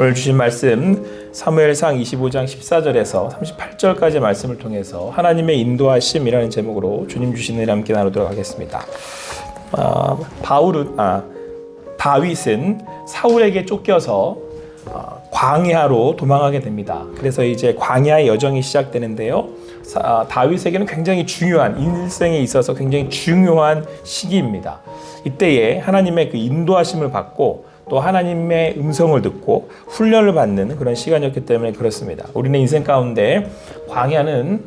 오늘 주신 말씀 사무엘상 25장 14절에서 38절까지 말씀을 통해서 하나님의 인도하심이라는 제목으로 주님 주신 은혜 함께 나누도록 하겠습니다. 다윗은 사울에게 쫓겨서 광야로 도망하게 됩니다. 그래서 이제 광야의 여정이 시작되는데요. 다윗에게는 굉장히 중요한, 인생에 있어서 굉장히 중요한 시기입니다. 이때에 하나님의 그 인도하심을 받고 또 하나님의 음성을 듣고 훈련을 받는 그런 시간이었기 때문에 그렇습니다. 우리는 인생 가운데 광야는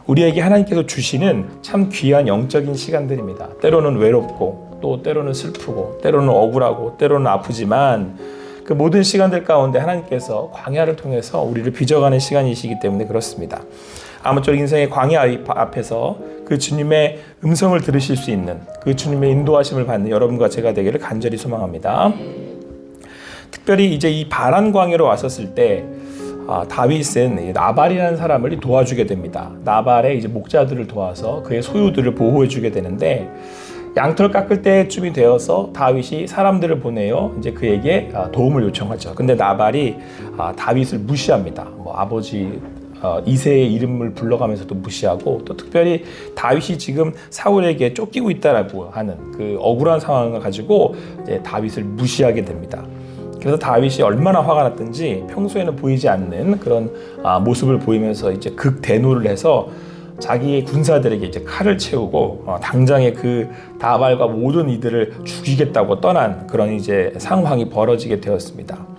우리에게 하나님께서 주시는 참 귀한 영적인 시간들입니다. 때로는 외롭고 또 때로는 슬프고 때로는 억울하고 때로는 아프지만 그 모든 시간들 가운데 하나님께서 광야를 통해서 우리를 빚어가는 시간이시기 때문에 그렇습니다. 아무쪼록 인생의 광야 앞에서 그 주님의 음성을 들으실 수 있는 그 주님의 인도하심을 받는 여러분과 제가 되기를 간절히 소망합니다. 특별히 이제 이 바란 광야로 왔었을 때 다윗은 나발이라는 사람을 도와주게 됩니다. 나발의 이제 목자들을 도와서 그의 소유들을 보호해주게 되는데 양털 깎을 때쯤이 되어서 다윗이 사람들을 보내어 이제 그에게 도움을 요청하죠. 근데 나발이 다윗을 무시합니다. 아버지 이새의 이름을 불러가면서도 무시하고 또 특별히 다윗이 지금 사울에게 쫓기고 있다라고 하는 그 억울한 상황을 가지고 이제 다윗을 무시하게 됩니다. 그래서 다윗이 얼마나 화가 났든지 평소에는 보이지 않는 그런 모습을 보이면서 이제 극대노를 해서 자기의 군사들에게 이제 칼을 채우고 당장에 그 나발과 모든 이들을 죽이겠다고 떠난 그런 이제 상황이 벌어지게 되었습니다.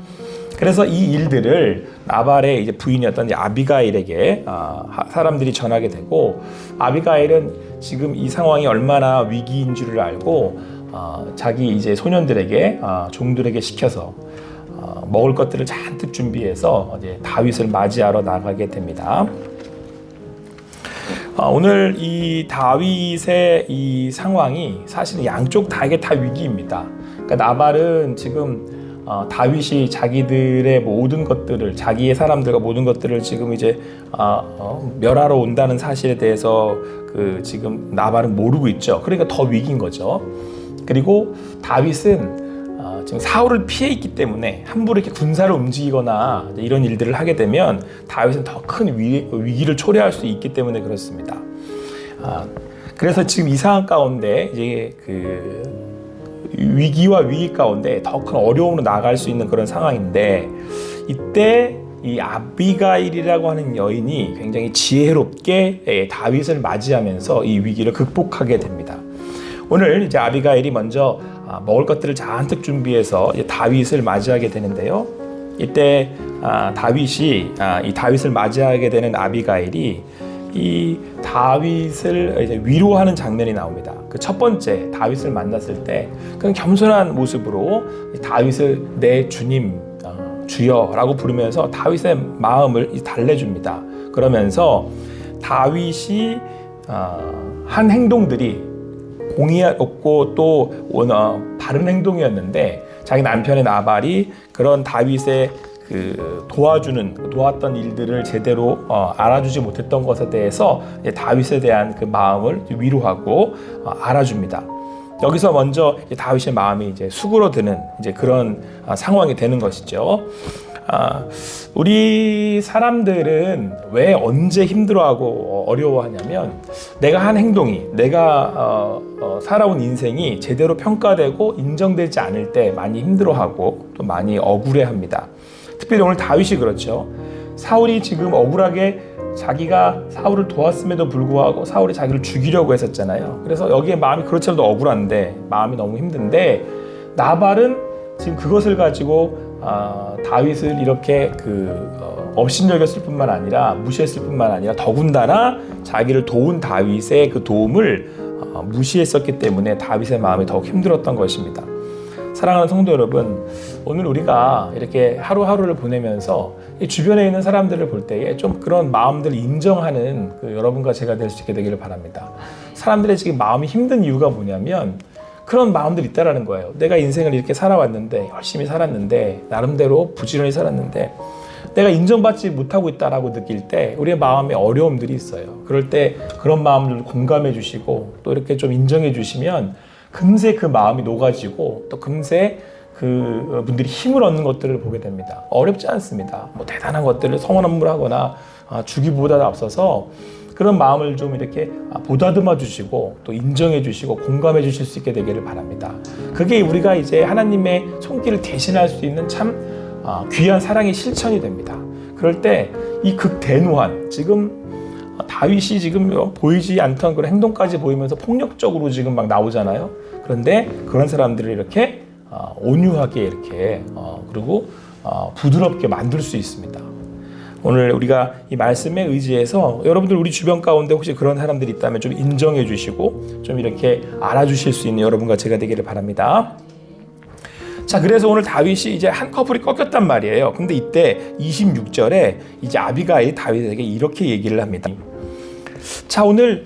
그래서 이 일들을 나발의 이제 부인이었던 이제 아비가일에게 사람들이 전하게 되고 아비가일은 지금 이 상황이 얼마나 위기인 줄을 알고 자기 이제 소년들에게 종들에게 시켜서 먹을 것들을 잔뜩 준비해서 이제 다윗을 맞이하러 나가게 됩니다. 오늘 이 다윗의 이 상황이 사실은 양쪽 다에게 다 위기입니다. 그러니까 나발은 지금 다윗이 자기들의 모든 것들을 자기의 사람들과 모든 것들을 지금 이제 멸하러 온다는 사실에 대해서 그 지금 나발은 모르고 있죠. 그러니까 더 위기인 거죠. 그리고 다윗은 지금 사울을 피해 있기 때문에 함부로 이렇게 군사를 움직이거나 이런 일들을 하게 되면 다윗은 더 큰 위기를 초래할 수 있기 때문에 그렇습니다. 그래서 지금 이 상황 가운데 이제 그 위기와 위기 가운데 더 큰 어려움으로 나아갈 수 있는 그런 상황인데 이때 이 아비가일이라고 하는 여인이 굉장히 지혜롭게 다윗을 맞이하면서 이 위기를 극복하게 됩니다. 오늘 이제 아비가일이 먼저 먹을 것들을 잔뜩 준비해서 이제 다윗을 맞이하게 되는데요. 이때 이 다윗을 맞이하게 되는 아비가일이 이 다윗을 이제 위로하는 장면이 나옵니다. 그 첫 번째 다윗을 만났을 때 그냥 겸손한 모습으로 다윗을 내 주님 주여라고 부르면서 다윗의 마음을 달래줍니다. 그러면서 다윗이 한 행동들이 공의롭고 또 바른 행동이었는데 자기 남편의 나발이 그런 다윗의 그 도왔던 일들을 제대로 알아주지 못했던 것에 대해서 다윗에 대한 그 마음을 위로하고 알아줍니다. 여기서 먼저 다윗의 마음이 이제 수그러드는 이제 그런 상황이 되는 것이죠. 우리 사람들은 왜 언제 힘들어하고 어려워하냐면 내가 한 행동이 내가 살아온 인생이 제대로 평가되고 인정되지 않을 때 많이 힘들어하고 또 많이 억울해합니다. 특별히 오늘 다윗이 그렇죠. 사울이 지금 억울하게 자기가 사울을 도왔음에도 불구하고 사울이 자기를 죽이려고 했었잖아요. 그래서 여기에 마음이 그렇지 않아도 억울한데 마음이 너무 힘든데 나발은 지금 그것을 가지고 다윗을 이렇게 업신여겼을 뿐만 아니라 무시했을 뿐만 아니라 더군다나 자기를 도운 다윗의 그 도움을 무시했었기 때문에 다윗의 마음이 더욱 힘들었던 것입니다. 사랑하는 성도 여러분, 오늘 우리가 이렇게 하루하루를 보내면서 이 주변에 있는 사람들을 볼 때에 좀 그런 마음들을 인정하는 여러분과 제가 될 수 있게 되기를 바랍니다. 사람들의 지금 마음이 힘든 이유가 뭐냐면 그런 마음들이 있다라는 거예요. 내가 인생을 이렇게 살아왔는데 열심히 살았는데 나름대로 부지런히 살았는데 내가 인정받지 못하고 있다라고 느낄 때 우리의 마음에 어려움들이 있어요. 그럴 때 그런 마음들을 공감해 주시고 또 이렇게 좀 인정해 주시면 금세 그 마음이 녹아지고 또 금세 그 분들이 힘을 얻는 것들을 보게 됩니다. 어렵지 않습니다. 뭐 대단한 것들을 성원함을 하거나 주기보다 앞서서 그런 마음을 좀 이렇게 보다듬어 주시고 또 인정해 주시고 공감해 주실 수 있게 되기를 바랍니다. 그게 우리가 이제 하나님의 손길을 대신할 수 있는 참 귀한 사랑의 실천이 됩니다. 그럴 때 이 극대노한 지금 다윗이 지금 보이지 않던 그런 행동까지 보이면서 폭력적으로 지금 막 나오잖아요. 그런데 그런 사람들을 이렇게 온유하게 이렇게 그리고 부드럽게 만들 수 있습니다. 오늘 우리가 이 말씀에 의지해서 여러분들 우리 주변 가운데 혹시 그런 사람들이 있다면 좀 인정해 주시고 좀 이렇게 알아주실 수 있는 여러분과 제가 되기를 바랍니다. 자, 그래서 오늘 다윗이 이제 한 커플이 꺾였단 말이에요. 근데 이때 26절에 이제 아비가일이 다윗에게 이렇게 얘기를 합니다. 자, 오늘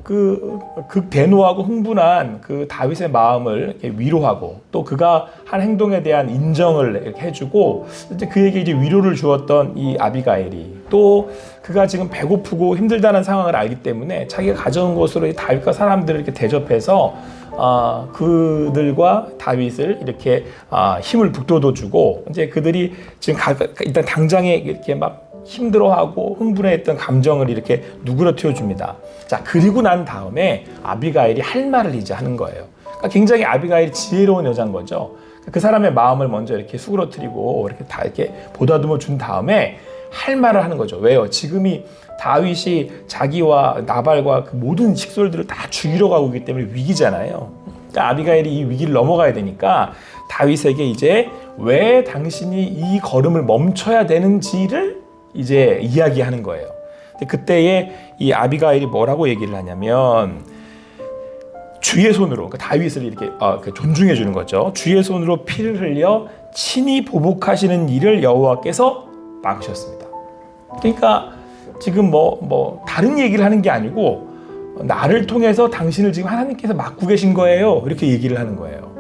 그 극대노하고 흥분한 그 다윗의 마음을 이렇게 위로하고 또 그가 한 행동에 대한 인정을 이렇게 해주고 이제 그에게 이제 위로를 주었던 이 아비가일이 또 그가 지금 배고프고 힘들다는 상황을 알기 때문에 자기가 가져온 것으로 다윗과 사람들을 이렇게 대접해서 그들과 다윗을 이렇게 힘을 북돋워주고 이제 그들이 지금 일단 당장에 이렇게 막 힘들어하고 흥분했던 감정을 이렇게 누그러뜨려 줍니다. 자, 그리고 난 다음에 아비가일이 할 말을 이제 하는 거예요. 그러니까 굉장히 아비가일이 지혜로운 여자인 거죠. 그 사람의 마음을 먼저 이렇게 수그러뜨리고 이렇게 다 이렇게 보다듬어 준 다음에 할 말을 하는 거죠. 왜요? 지금이 다윗이 자기와 나발과 그 모든 식솔들을 다 죽이러 가고 있기 때문에 위기잖아요. 그러니까 아비가일이 이 위기를 넘어가야 되니까 다윗에게 이제 왜 당신이 이 걸음을 멈춰야 되는지를 이제 이야기하는 거예요. 근데 그때에 이 아비가일이 뭐라고 얘기를 하냐면 주의 손으로 그러니까 다윗을 이렇게 존중해 주는 거죠. 주의 손으로 피를 흘려 친히 보복하시는 일을 여호와께서 막으셨습니다. 그러니까 지금 뭐 다른 얘기를 하는 게 아니고 나를 통해서 당신을 지금 하나님께서 막고 계신 거예요. 이렇게 얘기를 하는 거예요.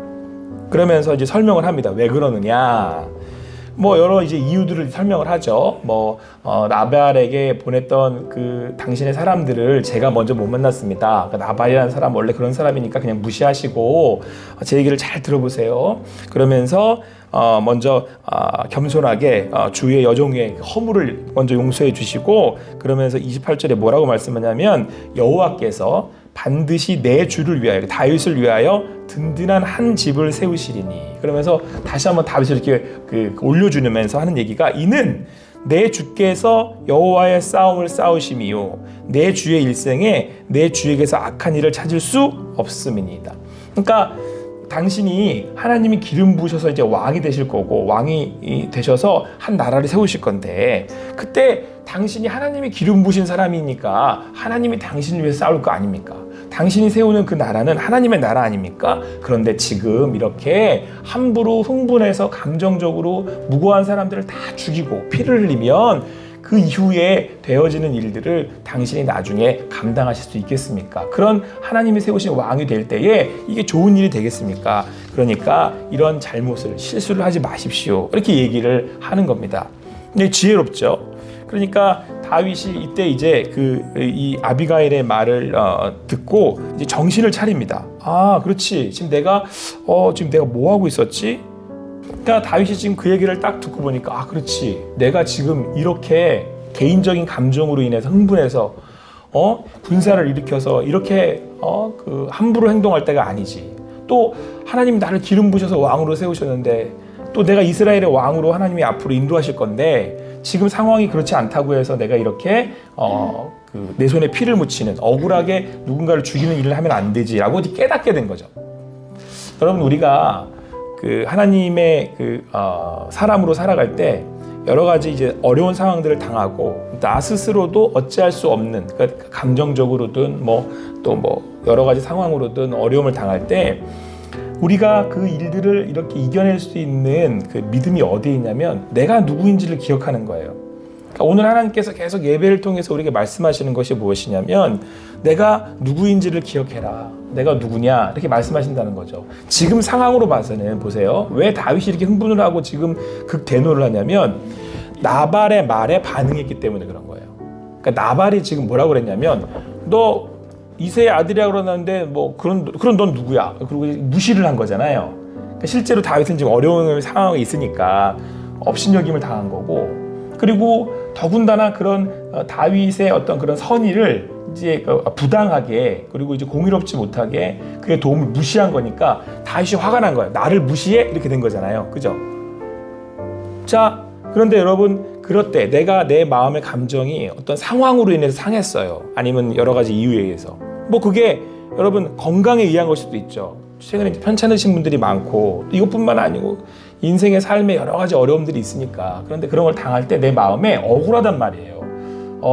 그러면서 이제 설명을 합니다. 왜 그러느냐? 뭐 여러 이제 이유들을 설명을 하죠. 나발에게 보냈던 그 당신의 사람들을 제가 먼저 못 만났습니다. 그러니까 나발이라는 사람 원래 그런 사람이니까 그냥 무시하시고 제 얘기를 잘 들어보세요. 그러면서 먼저 겸손하게 주의 여종의 허물을 먼저 용서해 주시고 그러면서 28절에 뭐라고 말씀하냐면 여호와께서 반드시 내 주를 위하여 다윗을 위하여 든든한 한 집을 세우시리니 그러면서 다시 한번 다윗을 이렇게 올려주면서 하는 얘기가 이는 내 주께서 여호와의 싸움을 싸우심이요 내 주의 일생에 내 주에게서 악한 일을 찾을 수 없음이니이다. 그러니까 당신이 하나님이 기름 부으셔서 이제 왕이 되실 거고 왕이 되셔서 한 나라를 세우실 건데 그때 당신이 하나님이 기름 부으신 사람이니까 하나님이 당신을 위해서 싸울 거 아닙니까? 당신이 세우는 그 나라는 하나님의 나라 아닙니까? 그런데 지금 이렇게 함부로 흥분해서 감정적으로 무고한 사람들을 다 죽이고 피를 흘리면 그 이후에 되어지는 일들을 당신이 나중에 감당하실 수 있겠습니까? 그런 하나님이 세우신 왕이 될 때에 이게 좋은 일이 되겠습니까? 그러니까 이런 잘못을 실수를 하지 마십시오. 이렇게 얘기를 하는 겁니다. 근데 지혜롭죠. 그러니까 다윗이 이때 이제 이 아비가일의 말을 듣고 이제 정신을 차립니다. 그렇지. 지금 내가 뭐 하고 있었지? 그러니까 다윗이 지금 그 얘기를 딱 듣고 보니까 그렇지. 내가 지금 이렇게 개인적인 감정으로 인해서 흥분해서 군사를 일으켜서 이렇게 함부로 행동할 때가 아니지. 또 하나님이 나를 기름 부으셔서 왕으로 세우셨는데 또 내가 이스라엘의 왕으로 하나님이 앞으로 인도하실 건데 지금 상황이 그렇지 않다고 해서 내가 이렇게 내 손에 피를 묻히는 억울하게 누군가를 죽이는 일을 하면 안 되지라고 깨닫게 된 거죠. 여러분 우리가 하나님의 사람으로 살아갈 때 여러 가지 이제 어려운 상황들을 당하고 나 스스로도 어찌할 수 없는 그러니까 감정적으로든 여러 가지 상황으로든 어려움을 당할 때 우리가 그 일들을 이렇게 이겨낼 수 있는 그 믿음이 어디에 있냐면 내가 누구인지를 기억하는 거예요. 그러니까 오늘 하나님께서 계속 예배를 통해서 우리에게 말씀하시는 것이 무엇이냐면 내가 누구인지를 기억해라. 내가 누구냐 이렇게 말씀하신다는 거죠. 지금 상황으로 봐서는 보세요. 왜 다윗이 이렇게 흥분을 하고 지금 극대노를 하냐면 나발의 말에 반응했기 때문에 그런 거예요. 그러니까 나발이 지금 뭐라고 그랬냐면 너 이새의 아들이라 그러는데 그런 넌 누구야? 그리고 무시를 한 거잖아요. 실제로 다윗은 지금 어려운 상황에 있으니까 업신여김을 당한 거고, 그리고 더군다나 그런 다윗의 어떤 그런 선의를 이제 부당하게 그리고 이제 공의롭지 못하게 그의 도움을 무시한 거니까 다윗이 화가 난 거예요. 나를 무시해? 이렇게 된 거잖아요. 그죠? 자, 그런데 여러분, 그럴 때 내가 내 마음의 감정이 어떤 상황으로 인해서 상했어요. 아니면 여러 가지 이유에 의해서. 뭐 그게 여러분 건강에 의한 걸 수도 있죠. 최근에 편찮으신 분들이 많고, 이것뿐만 아니고 인생의 삶에 여러 가지 어려움들이 있으니까. 그런데 그런 걸 당할 때 내 마음에 억울하단 말이에요.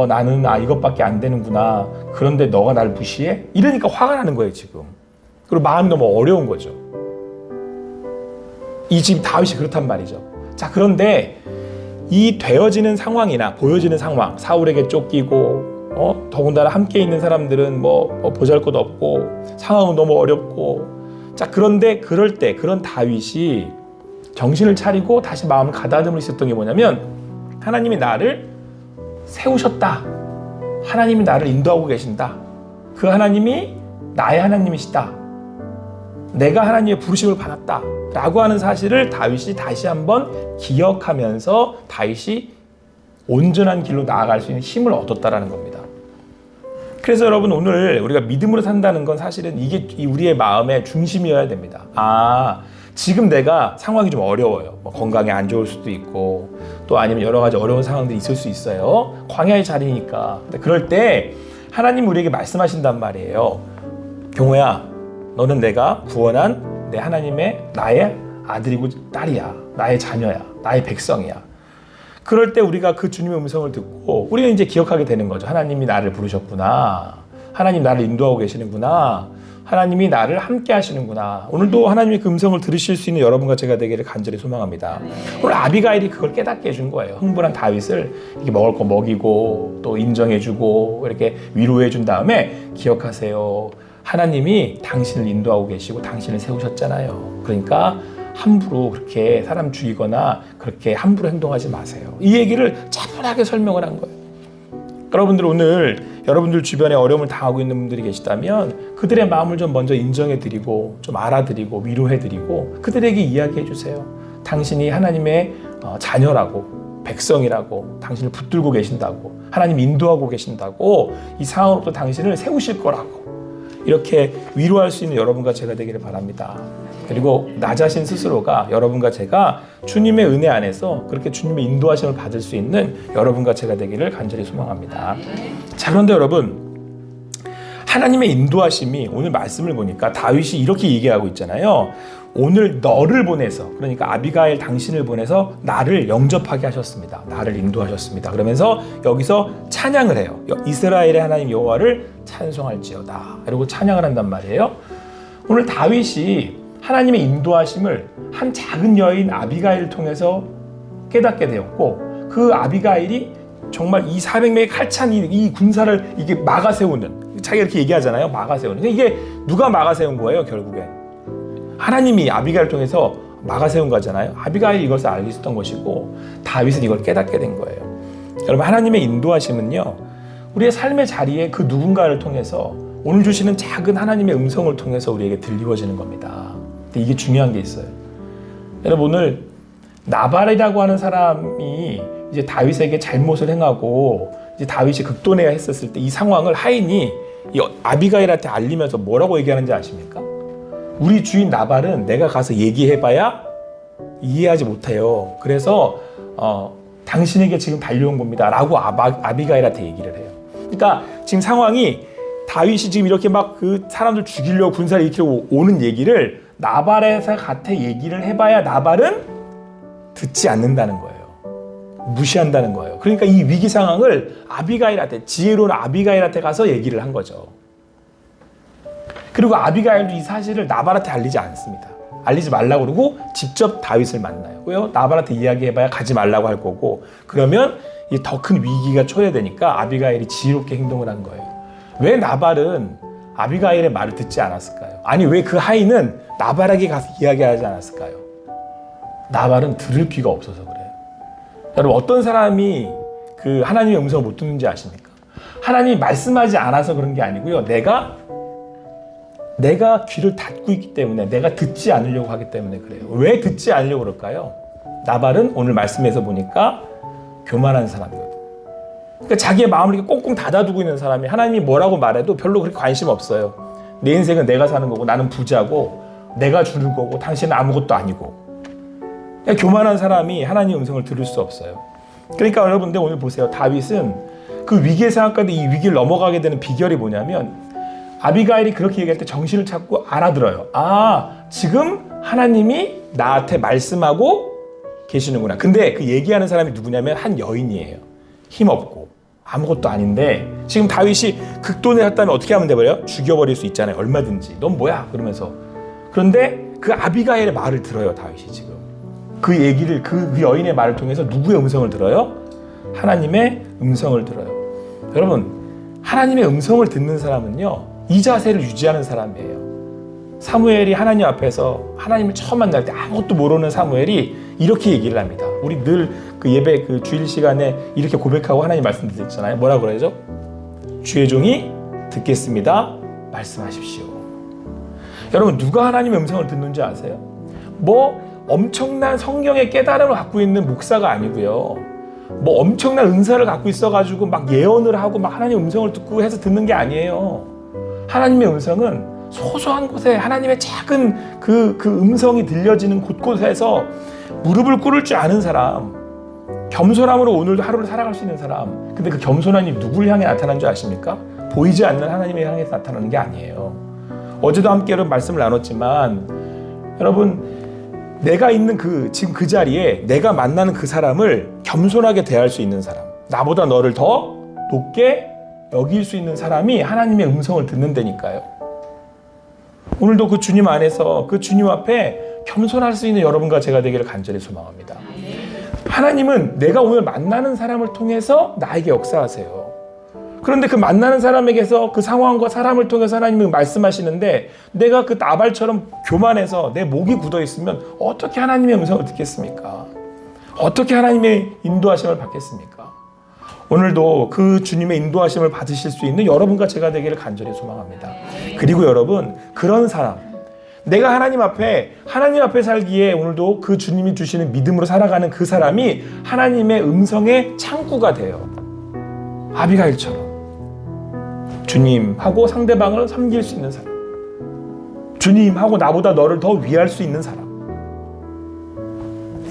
나는 이것밖에 안 되는구나. 그런데 너가 나를 무시해? 이러니까 화가 나는 거예요, 지금. 그리고 마음이 너무 어려운 거죠. 이 지금 다윗이 그렇단 말이죠. 자, 그런데 이 되어지는 상황이나 보여지는 상황, 사울에게 쫓기고, 더군다나 함께 있는 사람들은 뭐 보잘것 없고, 상황은 너무 어렵고, 자, 그런데 그럴 때 그런 다윗이 정신을 차리고 다시 마음을 가다듬을 수 있었던 게 뭐냐면, 하나님이 나를 세우셨다. 하나님이 나를 인도하고 계신다. 그 하나님이 나의 하나님이시다. 내가 하나님의 부르심을 받았다. 라고 하는 사실을 다윗이 다시 한번 기억하면서 다윗이 온전한 길로 나아갈 수 있는 힘을 얻었다라는 겁니다. 그래서 여러분, 오늘 우리가 믿음으로 산다는 건 사실은 이게 우리의 마음의 중심이어야 됩니다. 지금 내가 상황이 좀 어려워요. 뭐 건강이 안 좋을 수도 있고, 또 아니면 여러 가지 어려운 상황들이 있을 수 있어요. 광야의 자리니까. 근데 그럴 때 하나님 우리에게 말씀하신단 말이에요. 경호야, 너는 내가 구원한 내 하나님의 나의 아들이고 딸이야. 나의 자녀야. 나의 백성이야. 그럴 때 우리가 그 주님의 음성을 듣고 우리가 이제 기억하게 되는 거죠. 하나님이 나를 부르셨구나. 하나님 나를 인도하고 계시는구나. 하나님이 나를 함께 하시는구나. 오늘도 하나님의 그 음성을 들으실 수 있는 여러분과 제가 되기를 간절히 소망합니다. 오늘 아비가일이 그걸 깨닫게 해준 거예요. 흥분한 다윗을 이렇게 먹을 거 먹이고 또 인정해주고 이렇게 위로해준 다음에, 기억하세요. 하나님이 당신을 인도하고 계시고 당신을 세우셨잖아요. 그러니까 함부로 그렇게 사람 죽이거나 그렇게 함부로 행동하지 마세요. 이 얘기를 차분하게 설명을 한 거예요. 여러분들, 오늘 여러분들 주변에 어려움을 당하고 있는 분들이 계시다면 그들의 마음을 좀 먼저 인정해드리고 좀 알아드리고 위로해드리고 그들에게 이야기해주세요. 당신이 하나님의 자녀라고, 백성이라고, 당신을 붙들고 계신다고, 하나님 인도하고 계신다고, 이 상황으로부터 당신을 세우실 거라고, 이렇게 위로할 수 있는 여러분과 제가 되기를 바랍니다. 그리고 나 자신 스스로가, 여러분과 제가 주님의 은혜 안에서 그렇게 주님의 인도하심을 받을 수 있는 여러분과 제가 되기를 간절히 소망합니다. 자, 그런데 여러분, 하나님의 인도하심이, 오늘 말씀을 보니까 다윗이 이렇게 얘기하고 있잖아요. 오늘 너를 보내서, 그러니까 아비가일 당신을 보내서 나를 영접하게 하셨습니다. 나를 인도하셨습니다. 그러면서 여기서 찬양을 해요. 이스라엘의 하나님 여호와를 찬송할지어다. 그리고 찬양을 한단 말이에요. 오늘 다윗이 하나님의 인도하심을 한 작은 여인 아비가일을 통해서 깨닫게 되었고, 그 아비가일이 정말 이 400명의 칼찬 이 군사를 이게 막아세우는, 자기가 이렇게 얘기하잖아요. 막아세우는. 이게 누가 막아세운 거예요, 결국엔? 하나님이 아비가일을 통해서 막아세운 거잖아요. 아비가일이 이것을 알고 있었던 것이고 다윗은 이걸 깨닫게 된 거예요. 여러분, 하나님의 인도하심은요, 우리의 삶의 자리에 그 누군가를 통해서, 오늘 주시는 작은 하나님의 음성을 통해서 우리에게 들리워지는 겁니다. 근데 이게 중요한 게 있어요. 여러분, 오늘 나발이라고 하는 사람이 이제 다윗에게 잘못을 행하고 이제 다윗이 극도내야 했었을 때 이 상황을 하인이 이 아비가일한테 알리면서 뭐라고 얘기하는지 아십니까? 우리 주인 나발은 내가 가서 얘기해봐야 이해하지 못해요. 그래서 당신에게 지금 달려온 겁니다. 라고 아비가일한테 얘기를 해요. 그러니까 지금 상황이, 다윗이 지금 이렇게 막 그 사람들 죽이려고 군사를 일으키려고 오는 얘기를 나발에서 같아 얘기를 해봐야 나발은 듣지 않는다는 거예요. 무시한다는 거예요. 그러니까 이 위기 상황을 아비가일한테, 지혜로운 아비가일한테 가서 얘기를 한 거죠. 그리고 아비가일도 이 사실을 나발한테 알리지 않습니다. 알리지 말라고 그러고 직접 다윗을 만나요. 왜요? 나발한테 이야기해봐야 가지 말라고 할 거고, 그러면 더 큰 위기가 초래되니까 아비가일이 지혜롭게 행동을 한 거예요. 왜 나발은 아비가일의 말을 듣지 않았을까요? 아니, 왜 그 하인은 나발에게 가서 이야기하지 않았을까요? 나발은 들을 귀가 없어서 그래요. 여러분, 어떤 사람이 그 하나님의 음성을 못 듣는지 아십니까? 하나님이 말씀하지 않아서 그런 게 아니고요. 내가 내가 귀를 닫고 있기 때문에, 내가 듣지 않으려고 하기 때문에 그래요. 왜 듣지 않으려고 그럴까요? 나발은 오늘 말씀에서 보니까 교만한 사람이거든. 그러니까 자기의 마음을 이렇게 꽁꽁 닫아두고 있는 사람이 하나님이 뭐라고 말해도 별로 그렇게 관심 없어요. 내 인생은 내가 사는 거고, 나는 부자고, 내가 주는 거고, 당신은 아무것도 아니고. 그러니까 교만한 사람이 하나님의 음성을 들을 수 없어요. 그러니까 여러분들 오늘 보세요. 다윗은 그 위기의 상황 가운데 이 위기를 넘어가게 되는 비결이 뭐냐면, 아비가일이 그렇게 얘기할 때 정신을 찾고 알아들어요. 아, 지금 하나님이 나한테 말씀하고 계시는구나. 근데 그 얘기하는 사람이 누구냐면 한 여인이에요. 힘없고 아무것도 아닌데 지금 다윗이 극도에 했다면 어떻게 하면 돼버려요? 죽여버릴 수 있잖아요. 얼마든지. 넌 뭐야? 그러면서. 그런데 그 아비가일의 말을 들어요. 다윗이 지금. 그 얘기를, 그 여인의 말을 통해서 누구의 음성을 들어요? 하나님의 음성을 들어요. 여러분, 하나님의 음성을 듣는 사람은요, 이 자세를 유지하는 사람이에요. 사무엘이 하나님 앞에서 하나님을 처음 만날 때 아무것도 모르는 사무엘이 이렇게 얘기를 합니다. 우리 늘 그 예배 그 주일 시간에 이렇게 고백하고 하나님 말씀 드렸잖아요. 뭐라고 그러죠? 주의 종이 듣겠습니다. 말씀하십시오. 여러분, 누가 하나님의 음성을 듣는지 아세요? 뭐 엄청난 성경의 깨달음을 갖고 있는 목사가 아니고요. 뭐 엄청난 은사를 갖고 있어가지고 막 예언을 하고 막 하나님의 음성을 듣고 해서 듣는 게 아니에요. 하나님의 음성은 소소한 곳에 하나님의 작은 그 음성이 들려지는 곳곳에서 무릎을 꿇을 줄 아는 사람, 겸손함으로 오늘도 하루를 살아갈 수 있는 사람. 근데 그 겸손함이 누구를 향해 나타나는 줄 아십니까? 보이지 않는 하나님을 향해서 나타나는 게 아니에요. 어제도 함께 여러분 말씀을 나눴지만, 여러분, 내가 있는 지금 그 자리에 내가 만나는 그 사람을 겸손하게 대할 수 있는 사람, 나보다 너를 더 높게 여길 수 있는 사람이 하나님의 음성을 듣는다니까요. 오늘도 그 주님 안에서 그 주님 앞에 겸손할 수 있는 여러분과 제가 되기를 간절히 소망합니다. 하나님은 내가 오늘 만나는 사람을 통해서 나에게 역사하세요. 그런데 그 만나는 사람에게서 그 상황과 사람을 통해서 하나님은 말씀하시는데, 내가 그 나발처럼 교만해서 내 목이 굳어 있으면 어떻게 하나님의 음성을 듣겠습니까? 어떻게 하나님의 인도하심을 받겠습니까? 오늘도 그 주님의 인도하심을 받으실 수 있는 여러분과 제가 되기를 간절히 소망합니다. 그리고 여러분, 그런 사람, 내가 하나님 앞에 살기에 오늘도 그 주님이 주시는 믿음으로 살아가는 그 사람이 하나님의 음성의 창구가 돼요. 아비가일처럼 주님하고 상대방을 섬길 수 있는 사람, 주님하고 나보다 너를 더 위할 수 있는 사람.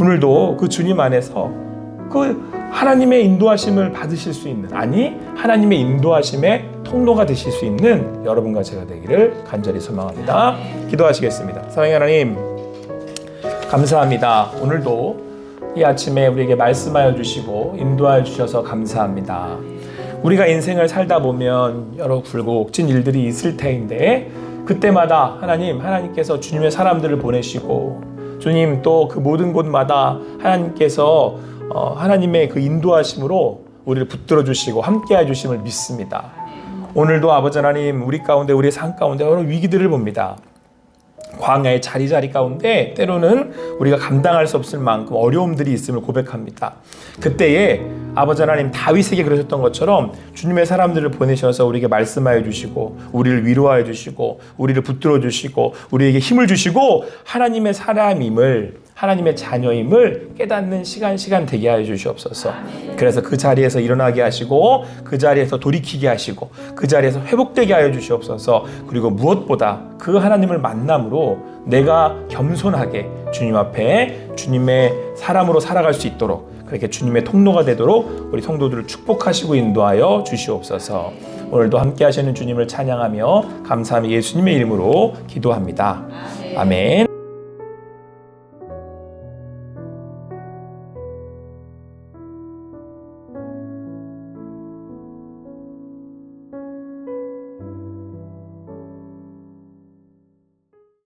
오늘도 그 주님 안에서 그 하나님의 인도하심을 받으실 수 있는, 아니 하나님의 인도하심의 통로가 되실 수 있는 여러분과 제가 되기를 간절히 소망합니다. 기도하시겠습니다. 사랑의 하나님, 감사합니다. 오늘도 이 아침에 우리에게 말씀하여 주시고 인도하여 주셔서 감사합니다. 우리가 인생을 살다 보면 여러 굴곡진 일들이 있을 텐데, 그때마다 하나님께서 주님의 사람들을 보내시고, 주님 또 그 모든 곳마다 하나님께서 하나님의 그 인도하심으로 우리를 붙들어 주시고 함께해 주심을 믿습니다. 오늘도 아버지 하나님, 우리 가운데, 우리의 삶 가운데 여러 위기들을 봅니다. 광야의 자리자리 가운데 때로는 우리가 감당할 수 없을 만큼 어려움들이 있음을 고백합니다. 그때에 아버지 하나님, 다윗에게 그러셨던 것처럼 주님의 사람들을 보내셔서 우리에게 말씀하여 주시고, 우리를 위로하여 주시고, 우리를 붙들어 주시고, 우리에게 힘을 주시고, 하나님의 사람임을, 하나님의 자녀임을 깨닫는 시간 되게 하여 주시옵소서. 그래서 그 자리에서 일어나게 하시고, 그 자리에서 돌이키게 하시고, 그 자리에서 회복되게 하여 주시옵소서. 그리고 무엇보다 그 하나님을 만남으로 내가 겸손하게 주님 앞에 주님의 사람으로 살아갈 수 있도록, 그렇게 주님의 통로가 되도록 우리 성도들을 축복하시고 인도하여 주시옵소서. 오늘도 함께 하시는 주님을 찬양하며 감사하며 예수님의 이름으로 기도합니다. 아멘.